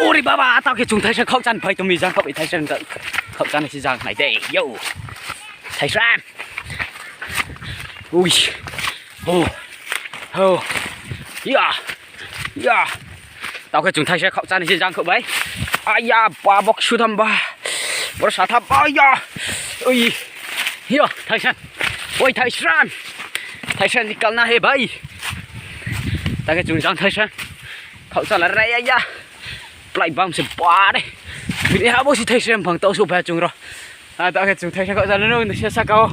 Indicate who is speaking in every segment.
Speaker 1: Ôi bà bà tao cái chúng thấy sẽ khóc chăn phải tụi mình giang khóc bị thấy sẽ khóc chăn này sẽ giang này đây yo thấy ra ui oh oh yeah yeah tao cái chúng thấy sẽ khóc chăn này sẽ giang khóc đấy ai ya bà bọc su thầm bà bữa sáng thầm ai ya ui yo thấy sẽ ôi thấy sẽ đi cần na hết bay tao cái chúng giang thấy sẽ khóc chăn là đây ya lại băng sẽ quá đấy vì hạ bố sẽ thấy xem bằng tàu số ba chung rồi tao cái chúng thấy sẽ gọi ra nó sẽ sao cao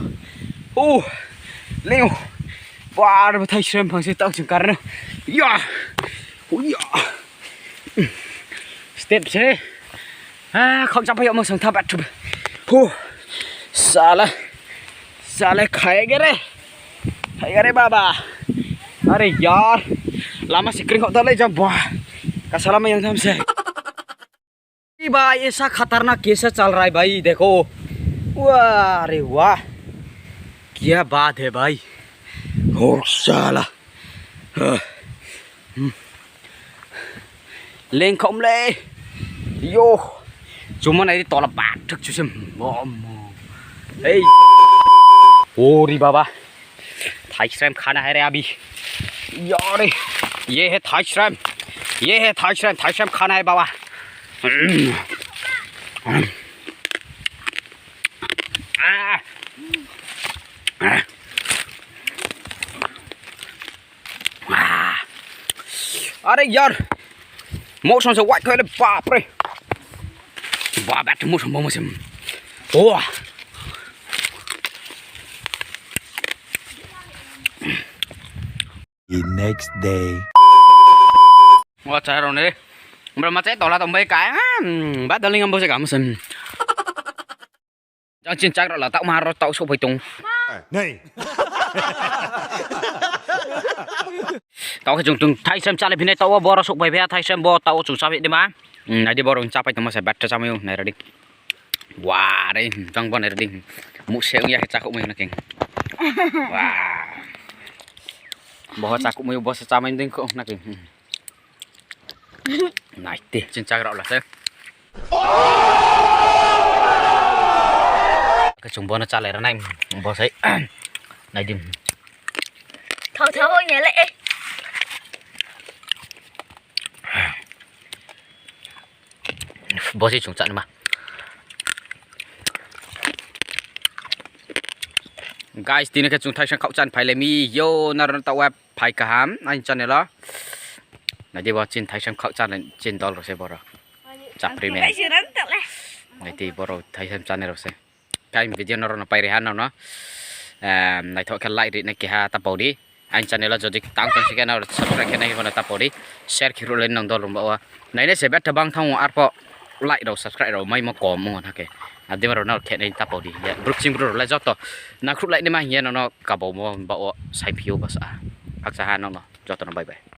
Speaker 1: leo quá rồi thấy xem bằng sẽ tàu chung cả nữa ya step sẽ không chấp phải một sừng tháp bát chụp sao lại khai cái đấy bà अरे यार lama screen kok terlalu jam wah kasalah yang हमसे भाई ऐसा खतरनाक कैसे चल रहा है भाई देखो वाह अरे वाह क्या बात है भाई हो साला lên không lên yo chúng này đi to là bạn thực chú xem hey ô đi bà thái xem खाना है रे अभी यार ये है थाई श्रैम खाना है बाबा अरे यार मौसम से वाइट है बाप रे बाप बैठ मौसम ओ
Speaker 2: The next day.
Speaker 1: Wah trời rồi nè, mà mà trái tỏ là tầm bê cái bát đa linh âm bao giờ cảm ơn. Trong chiến tranh đó là tạo mà rồi tạo số phải tung.
Speaker 2: Này.
Speaker 1: Tạo cái chúng thay xem cha lại bên này tạo bò số phải về thay xem bò tạo chúng sao vậy đi mà. Này đi bò rồi cha phải tụi mà sẽ bắt cho sao này rồi đi. Wow đây trong con này đi, mũ xéo nha cha cũng mình là kìa. Wow. Bò cha cũng mình bò cha mình đi không là kìa. Này tì trên trang rõ là thế cái chúng bò nó trả lại ra này bò thấy này đi
Speaker 3: thôi nhẹ lẹ
Speaker 1: bò thấy chúng chặn mà guys tí nữa cái chúng thay sang khẩu chặn phải lấy mi yo nó tao web phải cả hám anh chặn này đó này đi bò trên thay xem khẩu chăn lên trên đó rồi sẽ bò rồi chặt premium này thì bò rồi thay xem chăn này rồi sẽ cái video nó nó bay rehan nào nó này thôi cái like này kia tập bầu đi anh channel là jadi tăng con cái nào subscribe cái này còn tập bầu đi share khi lên nòng đó rồi bảo này nó sẽ bắt băng thông arpo like đầu subscribe đầu mấy mà có mua hả kì đi mà rồi nó cái này tập bầu đi group chim rồi lại giót to na group lại đi mà hiện nó cả bầu mua bảo sai phiếu bớt à các xã nó giót to nó bay bay